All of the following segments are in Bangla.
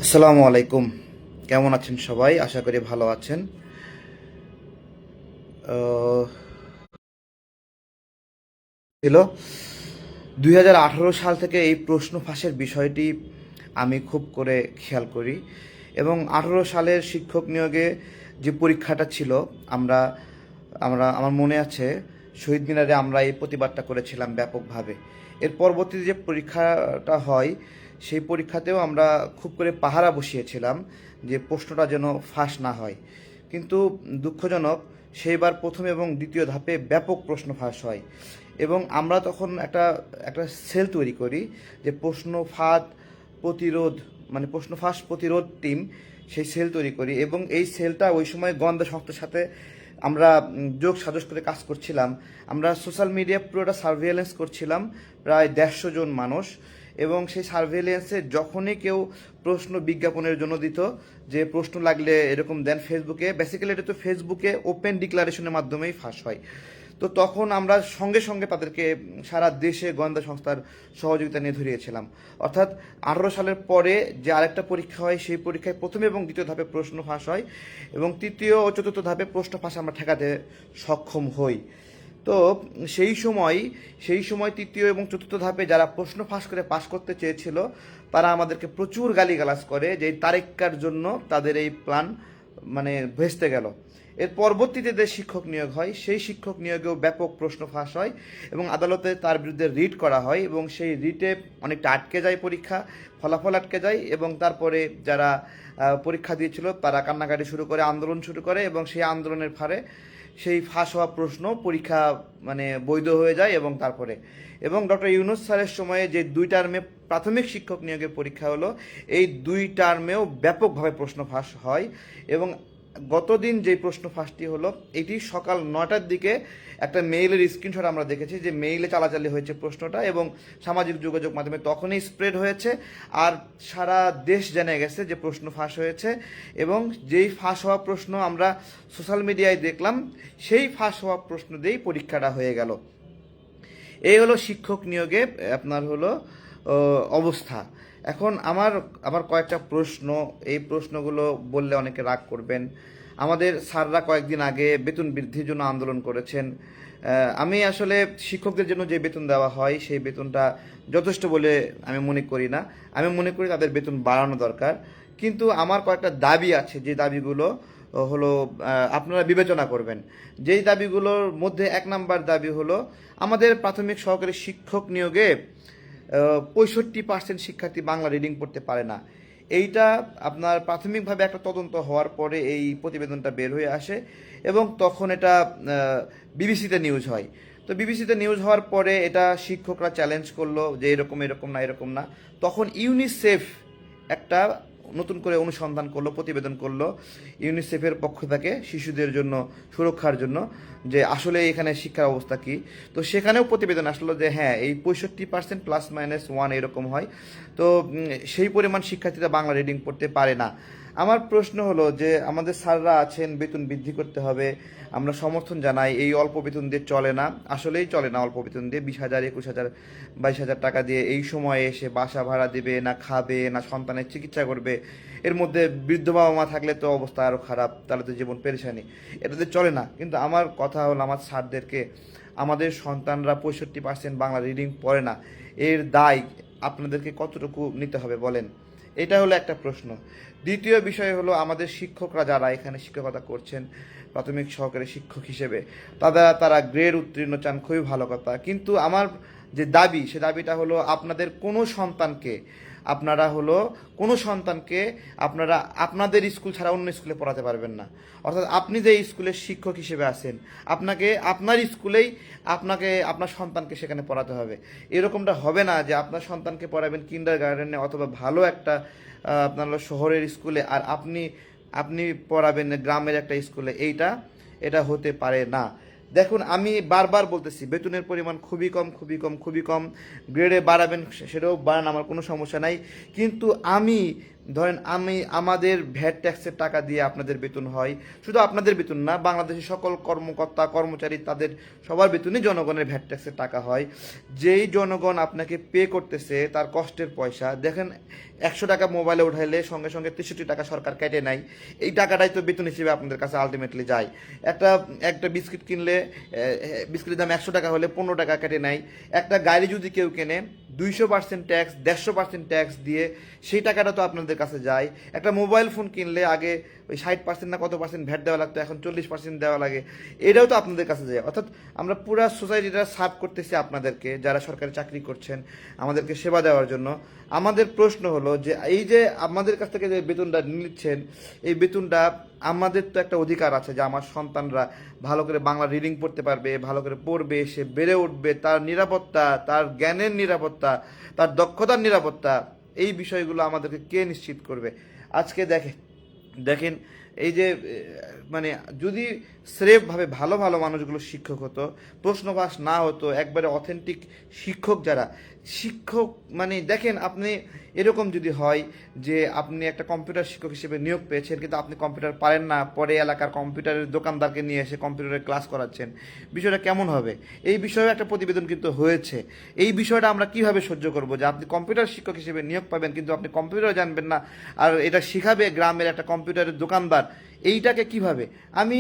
আসসালামু আলাইকুম। কেমন আছেন সবাই? আশা করি ভালো আছেন। আহ, ছিল 2018 সাল থেকে এই প্রশ্ন ফাঁসের বিষয়টি আমি খুব করে খেয়াল করি এবং 18 সালের শিক্ষক নিয়োগে যে পরীক্ষাটা ছিল আমরা আমরা আমার মনে আছে শহীদ মিনারে আমরা এই প্রতিবাদটা করেছিলাম ব্যাপকভাবে। এর পরবর্তীতে যে পরীক্ষাটা হয় সেই পরীক্ষাতেও আমরা খুব করে পাহারা বসিয়েছিলাম যে প্রশ্নটা যেন ফাঁস না হয়, কিন্তু দুঃখজনক সেইবার প্রথম এবং দ্বিতীয় ধাপে ব্যাপক প্রশ্ন ফাঁস হয় এবং আমরা তখন একটা একটা সেল তৈরি করি যে প্রশ্ন ফাঁদ প্রতিরোধ, মানে প্রশ্ন ফাঁস প্রতিরোধ টিম, সেই সেল তৈরি করি এবং এই সেলটা ওই সময় গোয়েন্দা সংস্থার সাথে আমরা যোগ সাজস করে কাজ করছিলাম। আমরা সোশ্যাল মিডিয়া পুরোটা সার্ভেলেন্স করছিলাম, প্রায় 150 জন মানুষ, এবং সেই সার্ভেলেন্সে যখনই কেউ প্রশ্ন বিজ্ঞাপনের জন্য দিত যে প্রশ্ন লাগলে এরকম দেন ফেসবুকে, বেসিক্যালি এটা তো ফেসবুকে ওপেন ডিক্লারেশনের মাধ্যমেই ফাঁস হয়। তো তখন আমরা সঙ্গে সঙ্গে তাদেরকে সারা দেশে গোয়েন্দা সংস্থার সহযোগিতা নিয়ে ধরিয়েছিলাম। অর্থাৎ 18 সালের পরে যে আরেকটা পরীক্ষা হয় সেই পরীক্ষায় প্রথম এবং দ্বিতীয় ধাপে প্রশ্ন ফাঁস হয় এবং তৃতীয় ও চতুর্থ ধাপে প্রশ্ন ফাঁস আমরা ঠেকাতে সক্ষম হই। তো সেই সময় তৃতীয় এবং চতুর্থ ধাপে যারা প্রশ্ন ফাঁস করে পাশ করতে চেয়েছিল তারা আমাদেরকে প্রচুর গালিগালাজ করে যে এই তারিখকার জন্য তাদের এই প্ল্যান মানে ভেস্তে গেল। এর পরবর্তীতে যে শিক্ষক নিয়োগ হয় সেই শিক্ষক নিয়োগেও ব্যাপক প্রশ্ন ফাঁস হয় এবং আদালতে তার বিরুদ্ধে রিট করা হয় এবং সেই রিটে অনেকটা আটকে যায় পরীক্ষা, ফলাফল আটকে যায় এবং তারপরে যারা পরীক্ষা দিয়েছিল তারা কান্নাকাটি শুরু করে, আন্দোলন শুরু করে এবং সেই আন্দোলনের ফারে সেই ফাঁস হওয়া প্রশ্ন পরীক্ষা মানে বৈধ হয়ে যায়। এবং ডক্টর ইউনূস স্যারের সময়ে যে 2 টার্মে প্রাথমিক শিক্ষক নিয়োগের পরীক্ষা হলো, এই 2 টার্মেও ব্যাপকভাবে প্রশ্ন ফাঁস হয় এবং গতদিন যে প্রশ্ন ফাঁসটি হলো এটি সকাল 9টার দিকে একটা মেইলের স্ক্রিনশট আমরা দেখেছি যে মেইলে চালাচালি হয়েছে প্রশ্নটা এবং সামাজিক যোগাযোগ মাধ্যমে তখনই স্প্রেড হয়েছে আর সারা দেশ জেনে গেছে যে প্রশ্ন ফাঁস হয়েছে এবং যেই ফাঁস হওয়া প্রশ্ন আমরা সোশ্যাল মিডিয়ায় দেখলাম সেই ফাঁস হওয়া প্রশ্ন দিয়েই পরীক্ষাটা হয়ে গেল। এই হলো শিক্ষক নিয়োগে আপনার হলো অবস্থা। এখন আমার আমার কয়েকটা প্রশ্ন, এই প্রশ্নগুলো বললে অনেকে রাগ করবেন। আমাদের স্যাররা কয়েকদিন আগে বেতন বৃদ্ধির জন্য আন্দোলন করেছেন। আমি আসলে শিক্ষকদের জন্য যে বেতন দেওয়া হয় সেই বেতনটা যথেষ্ট বলে আমি মনে করি না। আমি মনে করি তাদের বেতন বাড়ানো দরকার, কিন্তু আমার কয়েকটা দাবি আছে যে দাবিগুলো হলো আপনারা বিবেচনা করবেন। যেই দাবিগুলোর মধ্যে 1 নাম্বার দাবি হলো আমাদের প্রাথমিক সহকারী শিক্ষক নিয়োগে 65% শিক্ষার্থী বাংলা রিডিং পড়তে পারে না। এইটা আপনার প্রাথমিকভাবে একটা তদন্ত হওয়ার পরে এই প্রতিবেদনটা বের হয়ে আসে এবং তখন এটা বিবিসিতে নিউজ হয়। তো বিবিসিতে নিউজ হওয়ার পরে এটা শিক্ষকরা চ্যালেঞ্জ করলো যে এরকম এরকম না। তখন ইউনিসেফ একটা নতুন করে অনুসন্ধান করলো, প্রতিবেদন করলো ইউনিসেফের পক্ষ থেকে শিশুদের জন্য সুরক্ষার জন্য, যে আসলে এখানে শিক্ষার অবস্থা কি। তো সেখানেও প্রতিবেদন আসলো যে হ্যাঁ এই 65% ±1 এরকম হয়। তো সেই পরিমাণ শিক্ষার্থীরা বাংলা রিডিং পড়তে পারে না। আমার প্রশ্ন হলো যে আমাদের স্যাররা আছেন, বেতন বৃদ্ধি করতে হবে, আমরা সমর্থন জানাই, এই অল্প বেতন দিয়ে চলে না, আসলেই চলে না অল্প বেতন দিয়ে। 20,000, 21,000, 22,000 টাকা দিয়ে এই সময়ে এসে বাসা ভাড়া দেবে না, খাবে না, সন্তানের চিকিৎসা করবে। এর মধ্যে বৃদ্ধ বাবা মা থাকলে তো অবস্থা আরও খারাপ, তাহলে তো জীবন পেরেশানি, এটাতে চলে না। কিন্তু আমার কথা হলো আমার স্যারদেরকে, আমাদের সন্তানরা 65% বাংলা রিডিং পড়ে না, এর দায় আপনাদেরকে কতটুকু নিতে হবে বলেন? এটা হলো একটা প্রশ্ন। দ্বিতীয় বিষয় হলো আমাদের শিক্ষকরা যারা এখানে শিক্ষকতা করছেন প্রাথমিক সহকারী শিক্ষক হিসেবে, তারা গ্রেড উত্তীর্ণ চান, খুবই ভালো কথা, কিন্তু আমার যে দাবি সে দাবিটা হলো আপনাদের কোনো সন্তানকে আপনারা আপনাদের স্কুল ছাড়া অন্য স্কুলে পড়াতে পারবেন না। অর্থাৎ আপনি যে স্কুলের শিক্ষক হিসেবে আছেন আপনাকে আপনার স্কুলেই আপনার সন্তানকে সেখানে পড়াতে হবে। এরকমটা হবে না যে আপনার সন্তানকে পড়াবেন কিন্ডারগার্টেনে অথবা ভালো একটা আপনার শহরের স্কুলে আর আপনি পড়াবেন গ্রামের একটা স্কুলে। এটা হতে পারে না। দেখুন, আমি বারবার বলতেছি বেতনের পরিমাণ খুবই কম। গ্রেডে বাড়াবেন, সেটাও বাড়ান, আমার কোনো সমস্যা নাই, কিন্তু আমি ধরেন আমাদের ভ্যাট ট্যাক্সের টাকা দিয়ে আপনাদের বেতন হয়, শুধু আপনাদের বেতন না, বাংলাদেশের সকল কর্মকর্তা কর্মচারী তাদের সবার বেতনই জনগণের ভ্যাট ট্যাক্সের টাকা হয়। যেই জনগণ আপনাকে পে করতেছে তার কষ্টের পয়সা দেখেন, 100 টাকা মোবাইলে উঠাইলে সঙ্গে সঙ্গে 63 টাকা সরকার কেটে নেয়। এই টাকাটাই তো বেতন হিসেবে আপনাদের কাছে আলটিমেটলি যায়। একটা একটা বিস্কিট কিনলে বিস্কিটের দাম 100 টাকা হলে 15 টাকা কেটে নেয়। একটা গাড়ি যদি কেউ কেনে 200% ট্যাক্স 150% ট্যাক্স দিয়ে সেই টাকাটা তো আপনাদের কাছে যায়। একটা মোবাইল ফোন কিনলে আগে ওই 60% না কত পার্সেন্ট ভ্যাট দেওয়া লাগতো, এখন 40% দেওয়া লাগে, এটাও তো আপনাদের কাছে যায়। অর্থাৎ আমরা পুরো সোসাইটিটা সার্ভ করতেছি আপনাদেরকে, যারা সরকারি চাকরি করছেন আমাদেরকে সেবা দেওয়ার জন্য। আমাদের প্রশ্ন হলো যে এই যে আমাদের কাছ থেকে যে বেতনটা নিচ্ছেন, এই বেতনটা আমাদের তো একটা অধিকার আছে যে আমার সন্তানরা ভালো করে বাংলা রিডিং পড়তে পারবে, ভালো করে পড়বে, সে বেড়ে উঠবে, তার নিরাপত্তা, তার জ্ঞানের নিরাপত্তা, তার দক্ষতার নিরাপত্তা, এই বিষয়গুলো আমাদেরকে কে নিশ্চিত করবে? আজকে দেখেন এই যে মানে যদি স্রেফভাবে ভালো ভালো মানুষগুলো শিক্ষক হতো, প্রশ্ন ফাঁস না হতো, একবারে অথেন্টিক শিক্ষক যারা শিক্ষক, মানে দেখেন আপনি এরকম যদি হয় যে আপনি একটা কম্পিউটার শিক্ষক হিসেবে নিয়োগ পেয়েছেন কিন্তু আপনি কম্পিউটার পারেন না, পরে এলাকার কম্পিউটারের দোকানদারকে নিয়ে এসে কম্পিউটারের ক্লাস করাচ্ছেন, বিষয়টা কেমন হবে? এই বিষয়ে একটা প্রতিবেদন কিন্তু হয়েছে। এই বিষয়টা আমরা কিভাবে সহ্য করব যে আপনি কম্পিউটার শিক্ষক হিসেবে নিয়োগ পাবেন কিন্তু আপনি কম্পিউটার জানবেন না, আর এটা শিখাবে গ্রামের একটা কম্পিউটারের দোকানদার, এইটাকে কিভাবে? আমি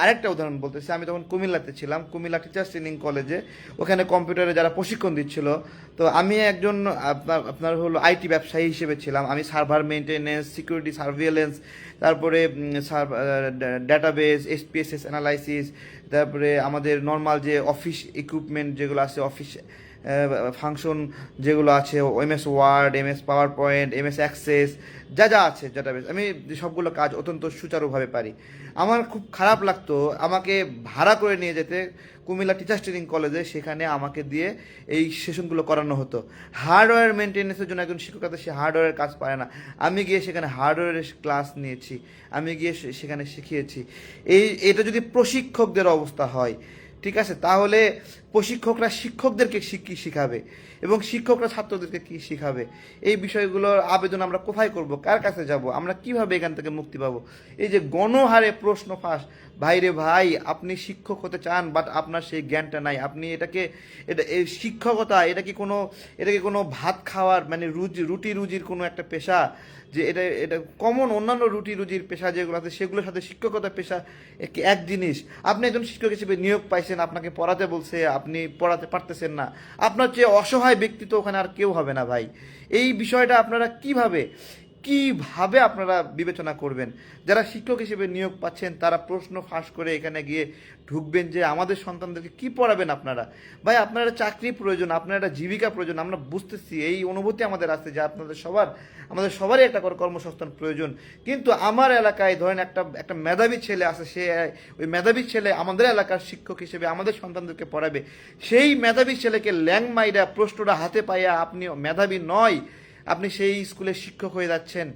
আরেকটা উদাহরণ বলতেছি। আমি তখন কুমিল্লাতে ছিলাম, কুমিল্লা টিচার্স ট্রেনিং কলেজে, ওখানে কম্পিউটারে যারা প্রশিক্ষণ দিচ্ছিল, তো আমি একজন আপনার হলো আইটি ব্যবসায়ী হিসেবে ছিলাম। আমি সার্ভার মেনটেনেন্স, সিকিউরিটি সার্ভিলেন্স, তারপরে ডাটাবেস, এসপিএসএস অ্যানালাইসিস, তারপরে আমাদের নর্মাল যে অফিস ইকুইপমেন্ট যেগুলো আছে, অফিস ফাংশন যেগুলো আছে, MS Word, MS PowerPoint, MS Access, যা যা আছে ডাটাবেস, আমি সবগুলো কাজ অত্যন্ত সুচারুভাবে পারি। আমার খুব খারাপ লাগতো আমাকে ভাড়া করে নিয়ে যেতে কুমিল্লা টিচার্স ট্রেনিং কলেজে, সেখানে আমাকে দিয়ে এই সেশনগুলো করানো হতো। হার্ডওয়্যার মেনটেন্যান্সের জন্য একজন শিক্ষক আছে, সে হার্ডওয়্যারের কাজ পারে না, আমি গিয়ে সেখানে হার্ডওয়্যারের ক্লাস নিয়েছি, আমি গিয়ে সেখানে শিখিয়েছি। এটা যদি প্রশিক্ষকদের অবস্থা হয়, ঠিক আছে, তাহলে প্রশিক্ষকরা শিক্ষকদেরকে কি শিখাবে এবং শিক্ষকরা ছাত্রদেরকে কি শিখাবে? এই বিষয়গুলোর আবেদন আমরা কোথায় করব, কার কাছে যাব, আমরা কিভাবে এখান থেকে মুক্তি পাবো? এই যে গণহারে প্রশ্ন ফাঁস, ভাইরে ভাই, আপনি শিক্ষক হতে চান বাট আপনার সেই জ্ঞানটা নাই, আপনি এই শিক্ষকতা এটা কি কোনো ভাত খাওয়ার মানে রুটি রুজির কোনো একটা পেশা? যে এটা কমন অন্যান্য রুটি রুজির পেশা যেগুলো আছে সেগুলোর সাথে শিক্ষকতা পেশা এক জিনিস। আপনি একজন শিক্ষক হিসেবে নিয়োগ পাইছেন, আপনাকে পড়াতে বলছে, আপনি পড়াতে পারতেছেন না, আপনার চেয়ে অসহায় ব্যক্তি তো ওখানে আর কেউ হবে না ভাই। এই বিষয়টা আপনারা কিভাবে আপনারা বিবেচনা করবেন? যারা শিক্ষক হিসেবে নিয়োগ পাচ্ছেন তারা প্রশ্ন ফাঁস করে এখানে গিয়ে ঢুকবেন যে আমাদের সন্তানদেরকে কি পড়াবেন আপনারা? ভাই, আপনারা চাকরি প্রয়োজন, আপনার একটা জীবিকা প্রয়োজন, আমরা বুঝতেছি, এই অনুভূতি আমাদের আছে যে আমাদের সবারই একটা করে কর্মসংস্থান প্রয়োজন। কিন্তু আমার এলাকায় ধরেন একটা মেধাবী ছেলে আছে, সে ওই মেধাবী ছেলে আমাদের এলাকার শিক্ষক হিসেবে আমাদের সন্তানদেরকে পড়াবে, সেই মেধাবী ছেলেকে ল্যাংমাইরা প্রশ্নটা হাতে পাইয়া আপনি মেধাবী নয়, আপনি সেই স্কুলের শিক্ষক হয়ে যাচ্ছেন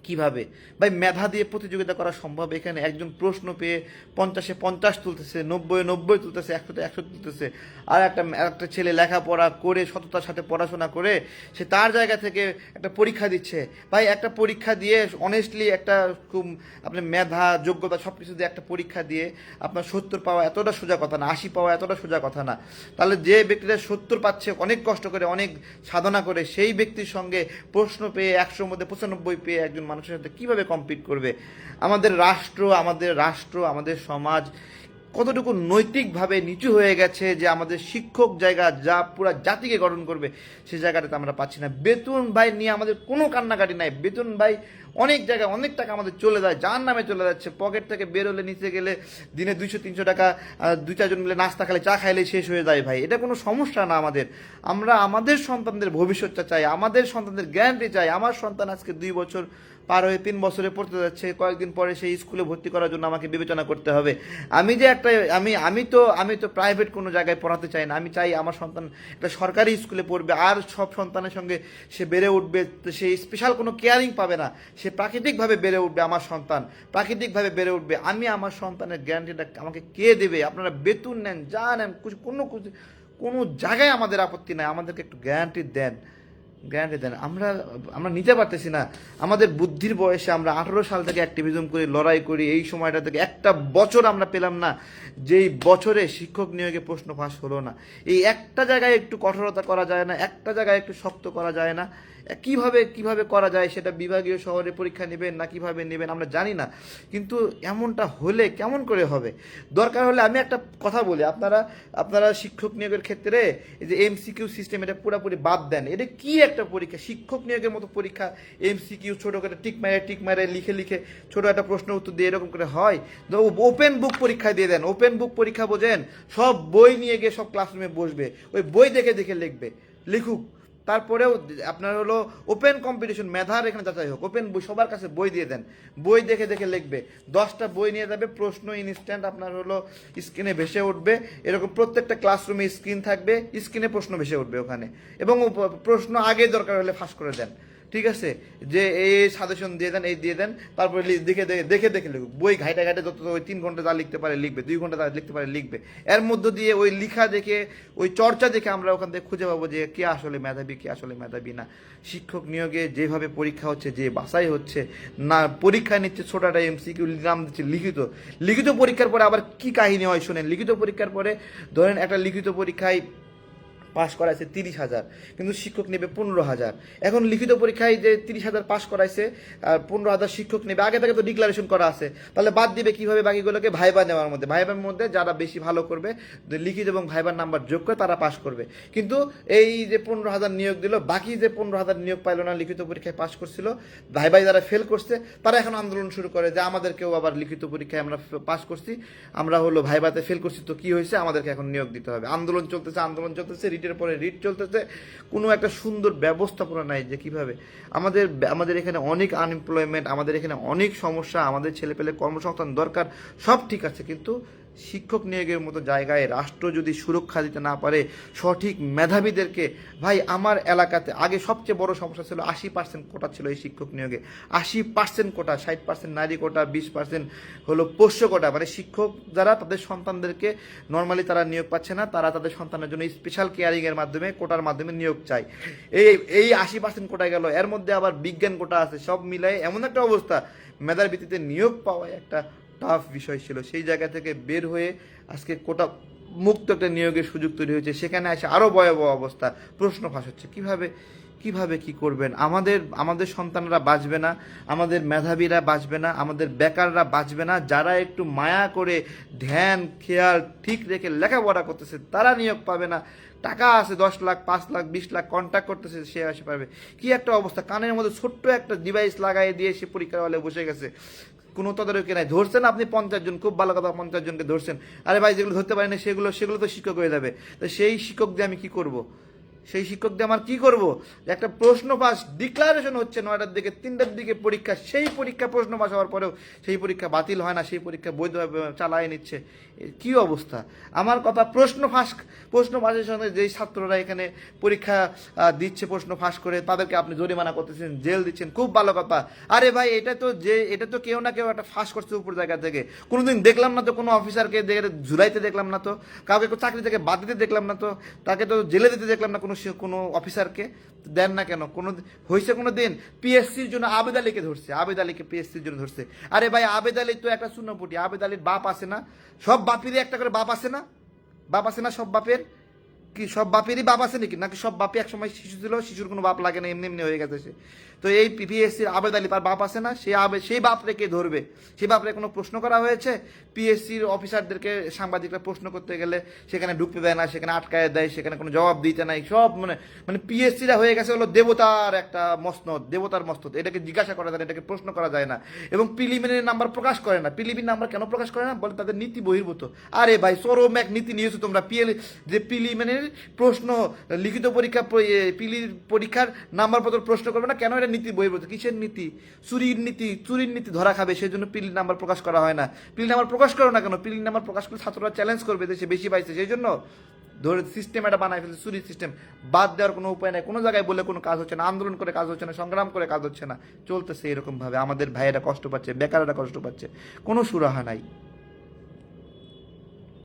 কিভাবে? ভাই, মেধা দিয়ে প্রতিযোগিতা করা সম্ভব? এখানে একজন প্রশ্ন পেয়ে 50-এ 50 তুলতেছে, 90-এ 90 তুলতেছে, 100-তে 100 তুলতেছে, আর একটা ছেলে লেখাপড়া করে সততার সাথে পড়াশোনা করে সে তার জায়গা থেকে একটা পরীক্ষা দিচ্ছে। ভাই, একটা পরীক্ষা দিয়ে অনেস্টলি একটা খুব আপনার মেধা যোগ্যতা সব কিছু দিয়ে একটা পরীক্ষা দিয়ে আপনার 70 পাওয়া এতটা সোজা কথা না, 80 পাওয়া এতটা সোজা কথা না। তাহলে যে ব্যক্তিটা 70 পাচ্ছে অনেক কষ্ট করে, অনেক সাধনা করে, সেই ব্যক্তির সঙ্গে প্রশ্ন পেয়ে 100-র মধ্যে 95 পেয়ে একজন মানুষের সাথে কিভাবে কম্পিট করবে? আমাদের আমাদের সমাজ কতটুকু নৈতিকভাবে নিচু হয়ে গেছে যে আমাদের শিক্ষক জায়গা যা পুরো জাতিকে গঠন করবে সেই জায়গাটাতে আমরা পাচ্ছি না। বেতন ভাই নিয়ে আমাদের কোনো কান্নাকাটি নাই, বেতন ভাই অনেক জায়গায় অনেক টাকা আমাদের চলে যায়, যার নামে চলে যাচ্ছে, পকেট থেকে বেরোলে নিচে গেলে দিনে 200-300 টাকা 2-4 জন মিলে নাস্তা খালে, চা খাইলে শেষ হয়ে যায় ভাই। এটা কোনো সমস্যা না আমাদের। আমরা আমাদের সন্তানদের ভবিষ্যৎটা চাই, আমাদের সন্তানদের গ্যারান্টি চাই। আমার সন্তান আজকে 2 বছর পার হয়ে 3 বছরে পড়তে যাচ্ছে, কয়েকদিন পরে সেই স্কুলে ভর্তি করার জন্য আমাকে বিবেচনা করতে হবে। আমি তো প্রাইভেট কোনো জায়গায় পড়াতে চাই না, আমি চাই আমার সন্তান একটা সরকারি স্কুলে পড়বে, আর সব সন্তানের সঙ্গে সে বেড়ে উঠবে, সে স্পেশাল কোনো কেয়ারিং পাবে না, সে প্রাকৃতিকভাবে বেড়ে উঠবে, আমার সন্তান প্রাকৃতিকভাবে বেড়ে উঠবে। আমি আমার সন্তানের গ্যারান্টিটা আমাকে কে দেবে? আপনারা বেতন নেন, যা নেন, কোনো জায়গায় আমাদের আপত্তি নাই, আমাদেরকে একটু গ্যারান্টি দেন। গ্যারান্টি দেন। আমরা আমরা নিতে পারতেছি না। আমাদের বুদ্ধির বয়সে আমরা 18 সাল থেকে অ্যাক্টিভিজম করি, লড়াই করি, এই সময়টা থেকে একটা বছর আমরা পেলাম না যেই বছরে শিক্ষক নিয়োগে প্রশ্ন ফাঁস হলো না। এই একটা জায়গায় একটু কঠোরতা করা যায় না, একটা জায়গায় একটু শক্ত করা যায় না? কিভাবে কিভাবে করা যায়, সেটা বিভাগীয় শহরে পরীক্ষা নেবেন না কিভাবে নেবেন আমরা জানি না, কিন্তু এমনটা হলে কেমন করে হবে? দরকার হলে আমি একটা কথা বলি, আপনারা আপনারা শিক্ষক নিয়োগের ক্ষেত্রে এই যে এমসিকিউ সিস্টেম এটা পুরোপুরি বাদ দেন। এটা কি একটা পরীক্ষা? শিক্ষক নিয়োগের মতো পরীক্ষা এমসিকিউ ছোটো করে টিক মারে লিখে লিখে ছোটো একটা প্রশ্ন উত্তর দিয়ে এরকম করে হয়? ওপেন বুক পরীক্ষা দিয়ে দেন। ওপেন বুক পরীক্ষা বোঝেন? সব বই নিয়ে গিয়ে সব ক্লাসরুমে বসবে, ওই বই দেখে দেখে লিখবে, লিখুক। তারপরেও আপনার হলো ওপেন কম্পিটিশন, মেধার এখানে যাচাই হোক, ওপেন বই, সবার কাছে বই দিয়ে দেন, বই দেখে দেখে লিখবে। 10টা বই নিয়ে যাবে, প্রশ্ন ইনস্ট্যান্ট আপনার হলো স্ক্রিনে ভেসে উঠবে, এরকম প্রত্যেকটা ক্লাসরুমে স্ক্রিন থাকবে, স্ক্রিনে প্রশ্ন ভেসে উঠবে ওখানে, এবং প্রশ্ন আগে দরকার হলে ফাঁস করে দেন। ঠিক আছে, যে এই সাজেশন দিয়ে দেন, এই দিয়ে দেন, তারপরে দেখে দেখে দেখে দেখে লিখুক। বই ঘাইটা ঘাটে যত ওই 3 ঘন্টা যা লিখতে পারে লিখবে, 2 ঘন্টা যা লিখতে পারে লিখবে। এর মধ্য দিয়ে ওই লিখা দেখে, ওই চর্চা দেখে আমরা ওখান থেকে খুঁজে পাবো যে কে আসলে মেধাবী, কে আসলে মেধাবী না। শিক্ষক নিয়োগে যেভাবে পরীক্ষা হচ্ছে, যে বাছাই হচ্ছে না, পরীক্ষা নিচ্ছে ছোট একটা এমসিকিউ নাম দিচ্ছে লিখিত, লিখিত পরীক্ষার পরে আবার কি কাহিনী হয় শোনেন। লিখিত পরীক্ষার পরে ধরেন একটা লিখিত পরীক্ষায় পাশ করাইছে 30,000, কিন্তু শিক্ষক নেবে 15,000। এখন লিখিত পরীক্ষায় যে 30,000 পাশ করাইছে আর 15,000 শিক্ষক নেবে, আগে থেকে তো ডিক্লারেশন করা আছে, তাহলে বাদ দিবে কিভাবে বাকিগুলোকে? ভাইবা নেওয়ার মধ্যে, ভাইবার মধ্যে যারা বেশি ভালো করবে লিখিত এবং ভাইবার নাম্বার যোগ করে তারা পাশ করবে। কিন্তু এই যে 15,000 নিয়োগ দিল, বাকি যে 15,000 নিয়োগ পাইল না, লিখিত পরীক্ষায় পাশ করছিল, ভাইবাই যারা ফেল করছে তারা এখন আন্দোলন শুরু করে যে আমাদেরকেও আবার লিখিত পরীক্ষায় আমরা পাশ করছি, আমরা হলো ভাইবাতে ফেল করছি, তো কি হয়েছে, আমাদেরকে এখন নিয়োগ দিতে হবে। আন্দোলন চলতেছে, আন্দোলন চলতেছে, রিটের পরে রিট চলতেছে, কোনো একটা সুন্দর ব্যবস্থাপনা নাই যে কিভাবে। আমাদের এখানে অনেক আনএমপ্লয়মেন্ট, আমাদের এখানে অনেক সমস্যা, আমাদের ছেলেপেলে কর্মসংস্থান দরকার, সব ঠিক আছে, কিন্তু শিক্ষক নিয়োগের মতো জায়গায় রাষ্ট্র যদি সুরক্ষা দিতে না পারে সঠিক মেধাবীদেরকে, ভাই আমার এলাকাতে আগে সবচেয়ে বড় সমস্যা ছিল 80% কোটা ছিল এই শিক্ষক নিয়োগে, 80% কোটা, 60% নারী কোটা, 20% হলো পোষ্য কোটা, মানে শিক্ষক যারা তাদের সন্তানদেরকে নর্মালি তারা নিয়োগ পাচ্ছে না, তারা তাদের সন্তানের জন্য স্পেশাল কেয়ারিংয়ের মাধ্যমে কোটার মাধ্যমে নিয়োগ চায়। এই 80% কোটা গেল, এর মধ্যে আবার বিজ্ঞান কোটা আছে, সব মিলাই এমন একটা অবস্থা, মেধার ভিত্তিতে নিয়োগ পাওয়া একটা টাফ বিষয় ছিল। সেই জায়গা থেকে বের হয়ে আজকে কোটা মুক্ত একটা নিয়োগের সুযোগ তৈরি হয়েছে, সেখানে এসে আরও ভয়াবহ অবস্থা, প্রশ্ন ফাঁস হচ্ছে। কিভাবে কি করবেন? আমাদের সন্তানরা বাঁচবে না, আমাদের মেধাবীরা বাঁচবে না, আমাদের বেকাররা বাঁচবে না, যারা একটু মায়া করে ধ্যান খেয়াল ঠিক রেখে লেখাপড়া করতেছে তারা নিয়োগ পাবে না। টাকা আছে 10 লাখ 5 লাখ 20 লাখ কন্ট্যাক্ট করতেছে, সে আসে পারবে। কি একটা অবস্থা, কানের মধ্যে ছোট্ট একটা ডিভাইস লাগাই দিয়ে সে পরীক্ষার হলে বসে গেছে, কোনো তদারকি নাই। ধরছেন আপনি 50 জন, খুব ভালো কথা, 50 জনকে ধরছেন, আরে ভাই যেগুলো ধরতে পারেন সেগুলো তো শিক্ষক হয়ে যাবে। তো সেই শিক্ষক দিয়ে আমি কি করব? সেই শিক্ষক দিয়ে আমার কি করব? একটা প্রশ্ন পাস ডিক্লারেশন হচ্ছে 9টার দিকে, 3টার দিকে পরীক্ষা, সেই পরীক্ষা প্রশ্ন পাস হওয়ার পরেও সেই পরীক্ষা বাতিল হয় না, সেই পরীক্ষা বৈধভাবে চালায় নিচ্ছে। কি অবস্থা আমার কথা। প্রশ্ন ফাঁসের সঙ্গে যেই ছাত্ররা এখানে পরীক্ষা দিচ্ছে প্রশ্ন ফাঁস করে, তাদেরকে আপনি জরিমানা করতেছেন, জেল দিচ্ছেন, খুব ভালো কথা। আরে ভাই এটা তো কেউ না কেউ একটা ফাঁস করছে উপর জায়গা থেকে। কোনোদিন দেখলাম না তো কোনো অফিসারকে ঝুলাইতে দেখলাম না তো, কাউকে চাকরি থেকে বাদ দিতে দেখলাম না তো, তাকে তো জেলে দিতে দেখলাম না কোনো অফিসারকে। দেন না কেন? হয়েছে কোনো দিন? পিএসসির জন্য আবেদ আলীকে ধরছে, আবেদ আলীকে পিএসসির জন্য ধরছে। আরে ভাই আবেদ আলী তো একটা শূন্যপুটি, আবেদ আলীর বাপ আছে না? সব বাপেরই একটা করে বাপ আছে না? বাপ আছে না সব বাপের? কি সব বাপেরই বাপ আছে নাকি সব বাপই একসময় শিশু ছিল, শিশুর কোনো বাপ লাগে না, এমনি এমনি হয়ে গেছে সে? তো এই পিএসসির আবেদ আলী, তার বাপ আছে না? সেই বাপরে কে ধরবে? সেই বাপরে কোনো প্রশ্ন করা হয়েছে? পিএসসির অফিসারদেরকে সাংবাদিকরা প্রশ্ন করতে গেলে সেখানে ঢুকতে দেয় না, সেখানে আটকায় দেয়, সেখানে কোনো জবাব দিতে নাই। সব মানে পিএসসিরা হয়ে গেছে হলো দেবতার একটা মসনদ, দেবতার মসনদ। এটাকে জিজ্ঞাসা করা যায় না, এটাকে প্রশ্ন করা যায় না। এবং প্রিলিমিনারি নাম্বার প্রকাশ করে না। প্রিলিমিনারি নাম্বার কেন প্রকাশ করে না? বলে তাদের নীতি বহির্ভূত। আরে ভাই চরম এক নীতি নিয়েছো তোমরা। যে প্রিলিমিনারি প্রশ্ন, লিখিত পরীক্ষার নাম্বারপত্র প্রশ্ন করবে না কেন? এটা নীতি বহির্ভূত। কিসের নীতি? চুরির নীতি ধরা খাবে, সেই জন্য প্রিলি নাম্বার প্রকাশ করা হয় না। প্রিলি নাম্বার প্রকাশ করো না কেন? প্রিলি নাম্বার প্রকাশ করলে ছাত্ররা চ্যালেঞ্জ করবে যে সে বেশি পাইছে, সেই জন্য ধরে সিস্টেম একটা বানায় ফেলছে, চুরির সিস্টেম। বাদ দেওয়ার কোনো উপায় নেই, কোনো জায়গায় বলে কোনো কাজ হচ্ছে না, আন্দোলন করে কাজ হচ্ছে না, সংগ্রাম করে কাজ হচ্ছে না, চলতেছে এরকম ভাবে। আমাদের ভাইয়েরা কষ্ট পাচ্ছে, বেকারেরা কষ্ট পাচ্ছে, কোনো সুরাহা নাই।